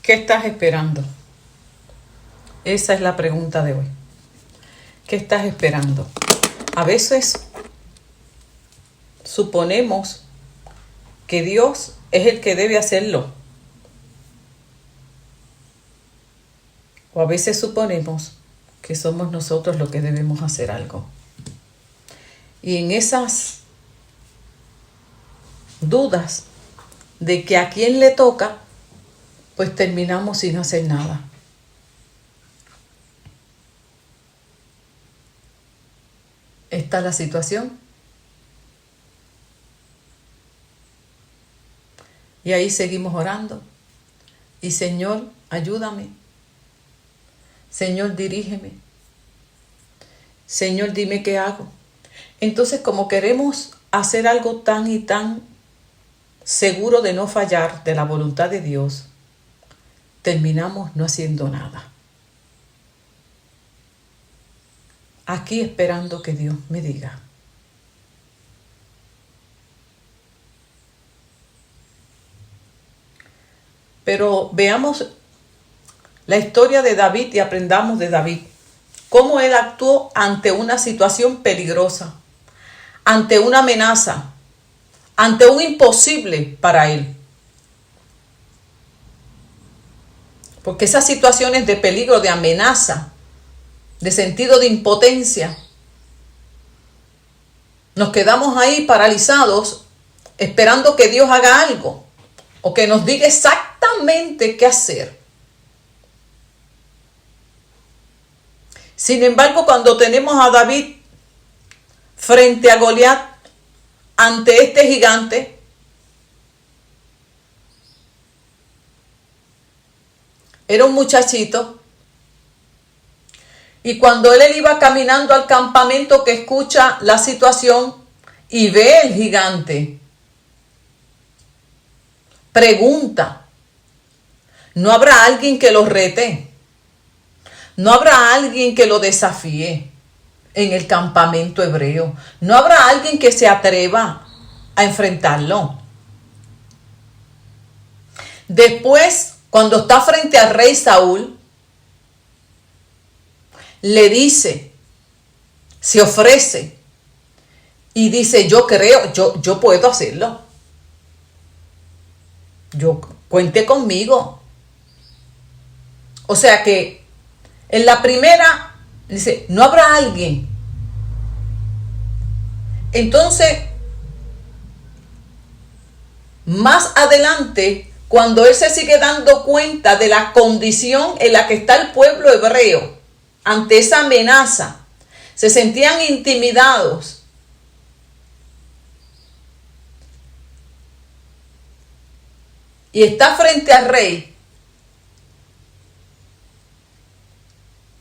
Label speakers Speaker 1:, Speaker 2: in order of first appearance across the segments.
Speaker 1: ¿Qué estás esperando? Esa es la pregunta de hoy. ¿Qué estás esperando? A veces suponemos que Dios es el que debe hacerlo. O a veces suponemos que somos nosotros los que debemos hacer algo. Y en esas dudas de que a quién le toca, pues terminamos sin hacer nada. Esta es la situación. Y ahí seguimos orando. Y Señor, ayúdame. Señor, dirígeme. Señor, dime qué hago. Entonces, como queremos hacer algo tan y tan seguro de no fallar de la voluntad de Dios, terminamos no haciendo nada. Aquí esperando que Dios me diga. Pero veamos la historia de David y aprendamos de David. Cómo él actuó ante una situación peligrosa, ante una amenaza, ante un imposible para él. Porque esas situaciones de peligro, de amenaza, de sentido de impotencia, nos quedamos ahí paralizados esperando que Dios haga algo o que nos diga exactamente qué hacer. Sin embargo, cuando tenemos a David frente a Goliat, ante este gigante, era un muchachito, y cuando él iba caminando al campamento, que escucha la situación y ve el gigante, pregunta, ¿no habrá alguien que lo rete? ¿No habrá alguien que lo desafíe en el campamento hebreo? ¿No habrá alguien que se atreva a enfrentarlo? Después, cuando está frente al rey Saúl, le dice, se ofrece y dice, yo creo, yo puedo hacerlo. Cuente conmigo. O sea que en la primera dice, no habrá alguien. Entonces, más adelante, cuando él se sigue dando cuenta de la condición en la que está el pueblo hebreo ante esa amenaza, se sentían intimidados. Y está frente al rey.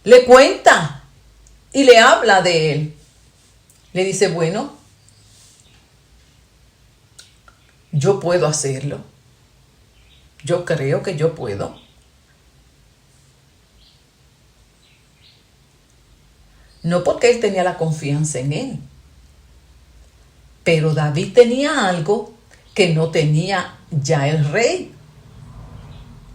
Speaker 1: Le cuenta y le habla de él. Le dice, bueno, yo puedo hacerlo. Yo creo que yo puedo. No porque él tenía la confianza en él. Pero David tenía algo que no tenía ya el rey.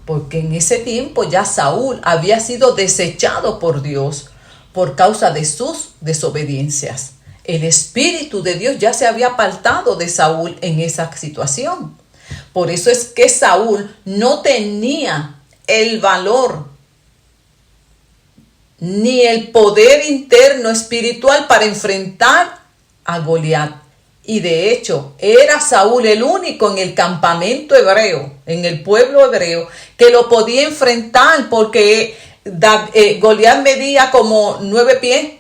Speaker 1: Porque en ese tiempo ya Saúl había sido desechado por Dios por causa de sus desobediencias. El Espíritu de Dios ya se había apartado de Saúl en esa situación. Por eso es que Saúl no tenía el valor ni el poder interno espiritual para enfrentar a Goliat. Y de hecho, era Saúl el único en el campamento hebreo, en el pueblo hebreo, que lo podía enfrentar, porque Goliat medía como 9 pies,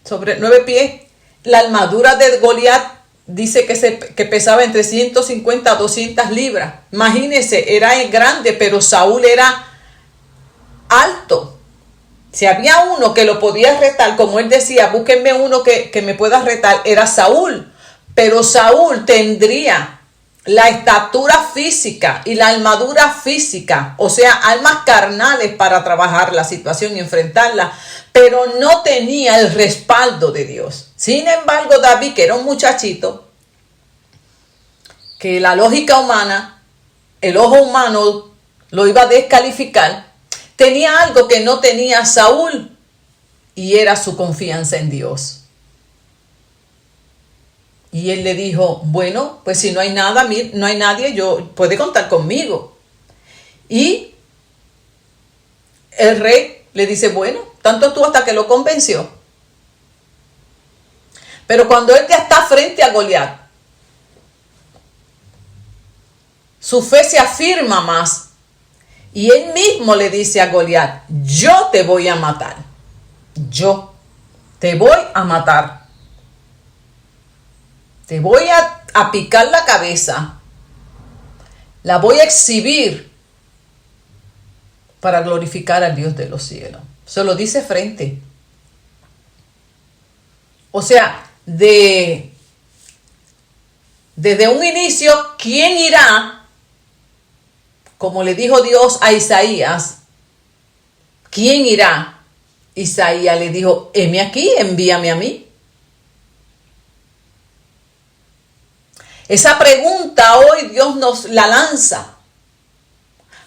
Speaker 1: sobre 9 pies. La armadura de Goliat dice que pesaba entre 150 a 200 libras. Imagínense, era grande, pero Saúl era alto. Si había uno que lo podía retar, como él decía, búsquenme uno que me pueda retar, era Saúl. Pero Saúl tendría la estatura física y la armadura física, o sea, armas carnales para trabajar la situación y enfrentarla, pero no tenía el respaldo de Dios. Sin embargo, David, que era un muchachito, que la lógica humana, el ojo humano lo iba a descalificar, tenía algo que no tenía Saúl y era su confianza en Dios. Y él le dijo, bueno, pues si no hay nada, no hay nadie, puede contar conmigo. Y el rey le dice, bueno, tanto tú, hasta que lo convenció. Pero cuando él ya está frente a Goliat, su fe se afirma más. Y él mismo le dice a Goliat, yo te voy a matar. Yo te voy a matar. Te voy a picar la cabeza. La voy a exhibir para glorificar al Dios de los cielos. Se lo dice frente. O sea, desde un inicio, ¿quién irá? Como le dijo Dios a Isaías, ¿quién irá? Isaías le dijo, heme aquí, envíame a mí. Esa pregunta hoy Dios nos la lanza.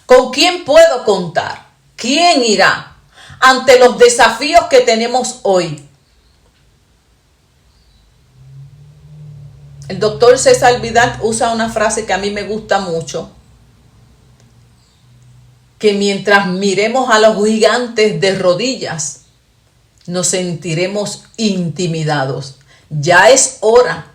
Speaker 1: ¿Con quién puedo contar? ¿Quién irá ante los desafíos que tenemos hoy? El doctor César Vidal usa una frase que a mí me gusta mucho, que mientras miremos a los gigantes de rodillas, nos sentiremos intimidados. Ya es hora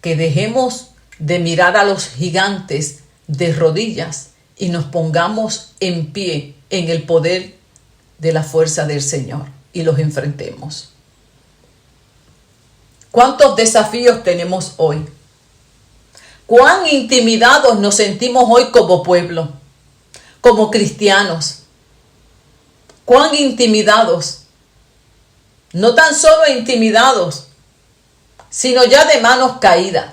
Speaker 1: que dejemos de mirar a los gigantes de rodillas y nos pongamos en pie en el poder de la fuerza del Señor y los enfrentemos. ¿Cuántos desafíos tenemos hoy? ¿Cuán intimidados nos sentimos hoy como pueblo, como cristianos? ¿Cuán intimidados? No tan solo intimidados, sino ya de manos caídas.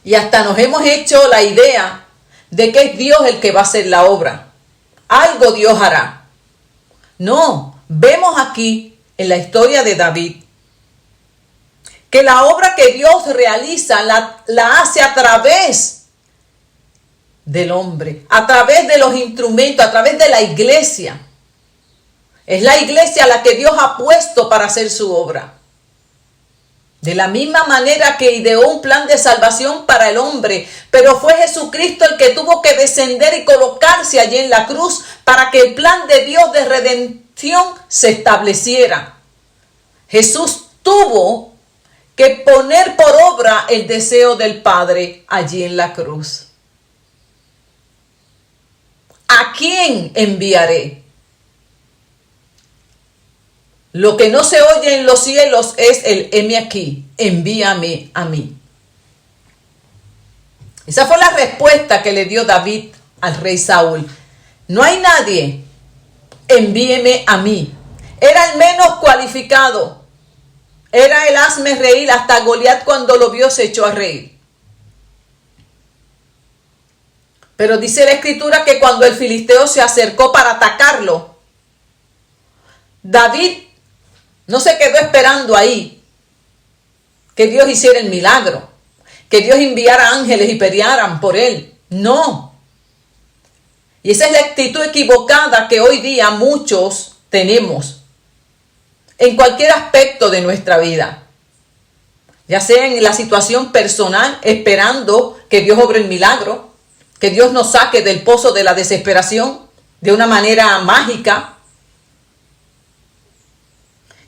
Speaker 1: Y hasta nos hemos hecho la idea de que es Dios el que va a hacer la obra. Algo Dios hará. No, vemos aquí en la historia de David que la obra que Dios realiza la hace a través del hombre, a través de los instrumentos, a través de la iglesia. Es la iglesia la que Dios ha puesto para hacer su obra. De la misma manera que ideó un plan de salvación para el hombre, pero fue Jesucristo el que tuvo que descender y colocarse allí en la cruz para que el plan de Dios de redención se estableciera. Jesús tuvo que poner por obra el deseo del Padre allí en la cruz. ¿A quién enviaré? Lo que no se oye en los cielos es el heme aquí, envíame a mí. Esa fue la respuesta que le dio David al rey Saúl. No hay nadie, envíeme a mí. Era el menos cualificado. Era el hazme reír. Hasta Goliat, cuando lo vio, se echó a reír. Pero dice la escritura que cuando el filisteo se acercó para atacarlo, David no se quedó esperando ahí que Dios hiciera el milagro, que Dios enviara ángeles y pelearan por él. No. Y esa es la actitud equivocada que hoy día muchos tenemos en cualquier aspecto de nuestra vida. Ya sea en la situación personal, esperando que Dios obre el milagro, que Dios nos saque del pozo de la desesperación de una manera mágica,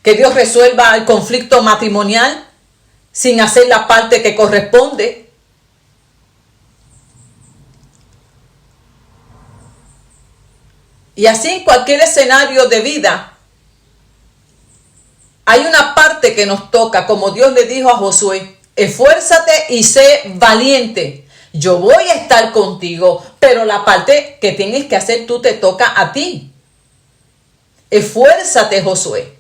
Speaker 1: que Dios resuelva el conflicto matrimonial sin hacer la parte que corresponde. Y así en cualquier escenario de vida hay una parte que nos toca, como Dios le dijo a Josué: esfuérzate y sé valiente. Yo voy a estar contigo, pero la parte que tienes que hacer tú te toca a ti. Esfuérzate, Josué.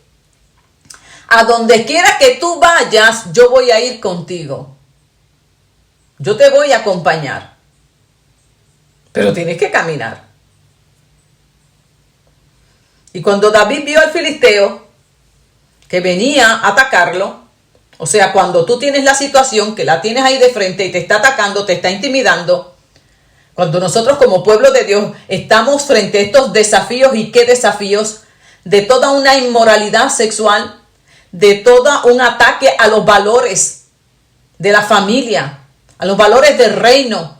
Speaker 1: A donde quiera que tú vayas, yo voy a ir contigo. Yo te voy a acompañar. Pero tienes que caminar. Y cuando David vio al filisteo que venía a atacarlo, o sea, cuando tú tienes la situación que la tienes ahí de frente y te está atacando, te está intimidando, Cuando nosotros como pueblo de Dios estamos frente a estos desafíos, ¿y qué desafíos? De toda una inmoralidad sexual, de todo un ataque a los valores de la familia, a los valores del reino.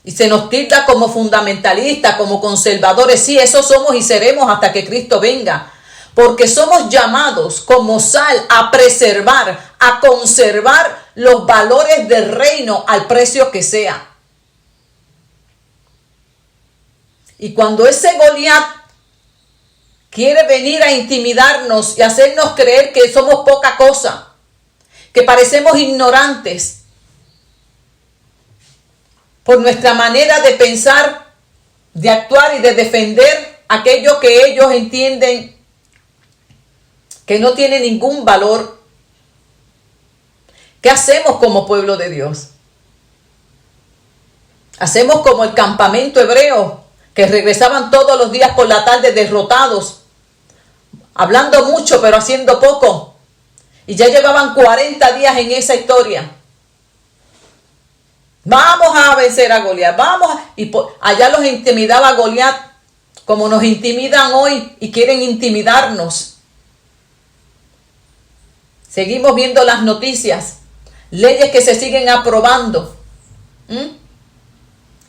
Speaker 1: Y se nos tilda como fundamentalistas, como conservadores. Sí, eso somos y seremos hasta que Cristo venga. Porque somos llamados como sal a preservar, a conservar los valores del reino al precio que sea. Y cuando ese Goliat quiere venir a intimidarnos y hacernos creer que somos poca cosa, que parecemos ignorantes por nuestra manera de pensar, de actuar y de defender aquello que ellos entienden que no tiene ningún valor, ¿qué hacemos como pueblo de Dios? Hacemos como el campamento hebreo, que regresaban todos los días por la tarde derrotados, hablando mucho pero haciendo poco, y ya llevaban 40 días en esa historia. Vamos a vencer a Goliat, allá los intimidaba Goliat, como nos intimidan hoy y quieren intimidarnos. Seguimos viendo las noticias, leyes que se siguen aprobando,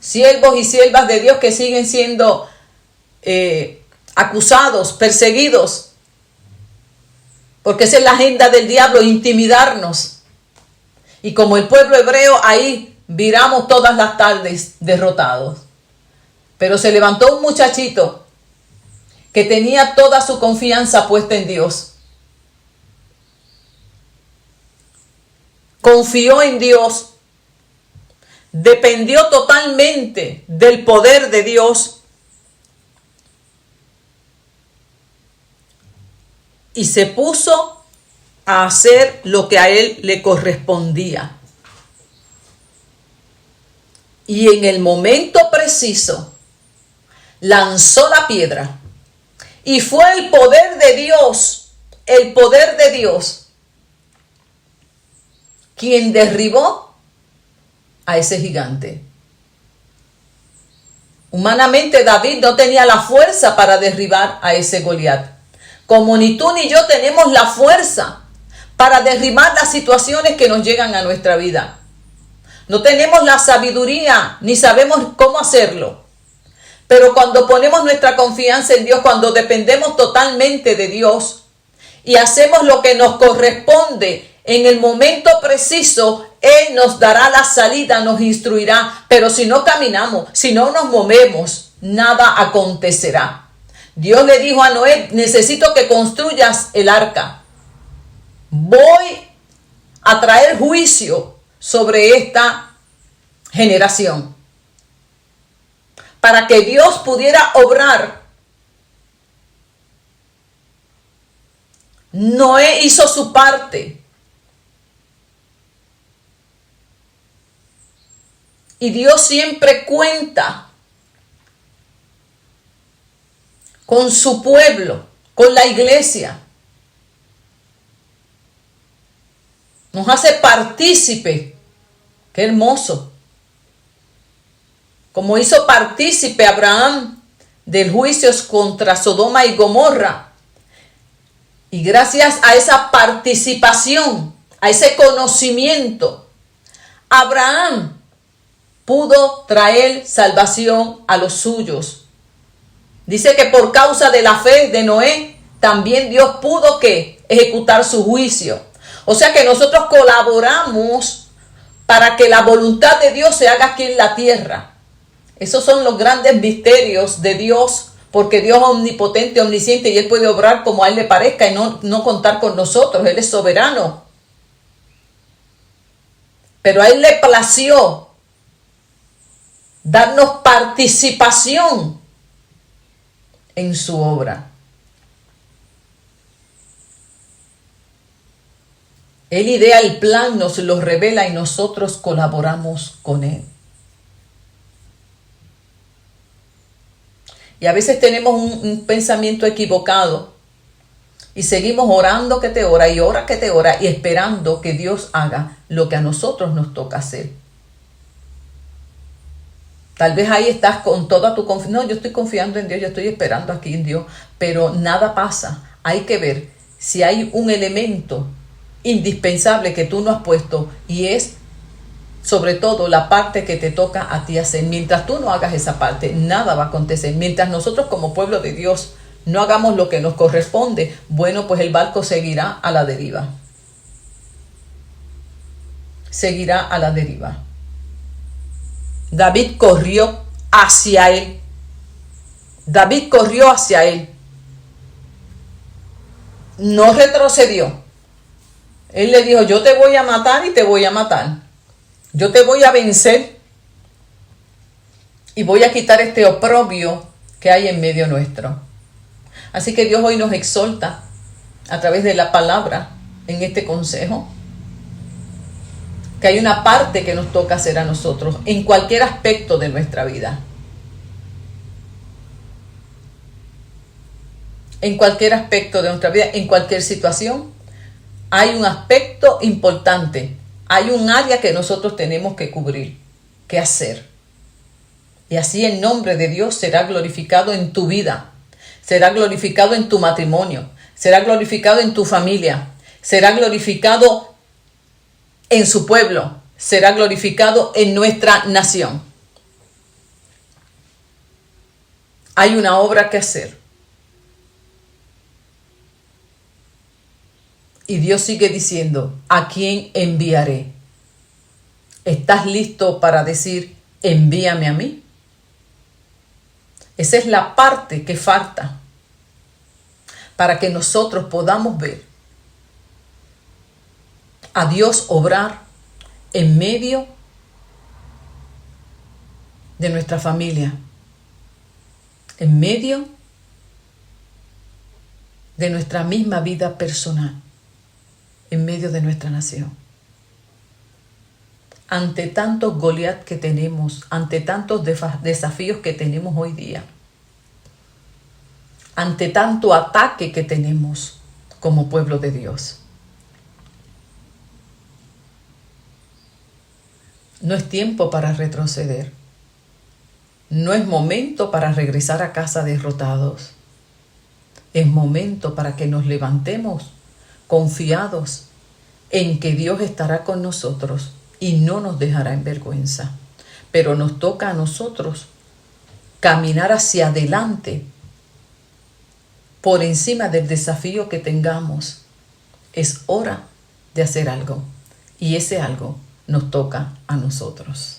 Speaker 1: siervos y siervas de Dios que siguen siendo acusados, perseguidos, porque esa es la agenda del diablo, intimidarnos. Y como el pueblo hebreo, ahí viramos todas las tardes derrotados. Pero se levantó un muchachito que tenía toda su confianza puesta en Dios. Confió en Dios, dependió totalmente del poder de Dios y se puso a hacer lo que a él le correspondía. Y en el momento preciso lanzó la piedra y fue el poder de Dios, quien derribó a ese gigante. Humanamente David no tenía la fuerza para derribar a ese Goliat, como ni tú ni yo tenemos la fuerza para derribar las situaciones que nos llegan a nuestra vida. No tenemos la sabiduría ni sabemos cómo hacerlo. Pero cuando ponemos nuestra confianza en Dios, cuando dependemos totalmente de Dios y hacemos lo que nos corresponde en el momento preciso, Él nos dará la salida, nos instruirá. Pero si no caminamos, si no nos movemos, nada acontecerá. Dios le dijo a Noé: necesito que construyas el arca. Voy a traer juicio sobre esta generación. Para que Dios pudiera obrar, Noé hizo su parte. Y Dios siempre cuenta con su pueblo, con la iglesia. Nos hace partícipe. Qué hermoso. Como hizo partícipe Abraham del juicio contra Sodoma y Gomorra. Y gracias a esa participación, a ese conocimiento, Abraham pudo traer salvación a los suyos. Dice que por causa de la fe de Noé, también Dios pudo ¿qué? Ejecutar su juicio. O sea que nosotros colaboramos para que la voluntad de Dios se haga aquí en la tierra. Esos son los grandes misterios de Dios, porque Dios es omnipotente, omnisciente, y Él puede obrar como a Él le parezca y no contar con nosotros. Él es soberano. Pero a Él le plació darnos participación en su obra. Él idea el plan, nos lo revela y nosotros colaboramos con Él. Y a veces tenemos un pensamiento equivocado y seguimos orando que te ora y ora que te ora y esperando que Dios haga lo que a nosotros nos toca hacer. Tal vez ahí estás con toda tu confianza. No, yo estoy confiando en Dios, yo estoy esperando aquí en Dios, pero nada pasa. Hay que ver si hay un elemento indispensable que tú no has puesto, y es sobre todo la parte que te toca a ti hacer. Mientras tú no hagas esa parte, nada va a acontecer. Mientras nosotros como pueblo de Dios no hagamos lo que nos corresponde, bueno, pues el barco seguirá a la deriva. Seguirá a la deriva. David corrió hacia él. David corrió hacia él. No retrocedió. Él le dijo, yo te voy a matar y te voy a matar. Yo te voy a vencer y voy a quitar este oprobio que hay en medio nuestro. Así que Dios hoy nos exhorta a través de la palabra en este consejo, que hay una parte que nos toca hacer a nosotros en cualquier aspecto de nuestra vida. En cualquier aspecto de nuestra vida, en cualquier situación, hay un aspecto importante. Hay un área que nosotros tenemos que cubrir, que hacer. Y así el nombre de Dios será glorificado en tu vida, será glorificado en tu matrimonio, será glorificado en tu familia, será glorificado en su pueblo, será glorificado en nuestra nación. Hay una obra que hacer. Y Dios sigue diciendo, ¿a quién enviaré? ¿Estás listo para decir, envíame a mí? Esa es la parte que falta para que nosotros podamos ver a Dios obrar en medio de nuestra familia, en medio de nuestra misma vida personal, en medio de nuestra nación. Ante tantos Goliat que tenemos, ante tantos desafíos que tenemos hoy día, ante tanto ataque que tenemos como pueblo de Dios, no es tiempo para retroceder. No es momento para regresar a casa derrotados. Es momento para que nos levantemos confiados en que Dios estará con nosotros y no nos dejará en vergüenza. Pero nos toca a nosotros caminar hacia adelante por encima del desafío que tengamos. Es hora de hacer algo, y ese algo nos toca a nosotros.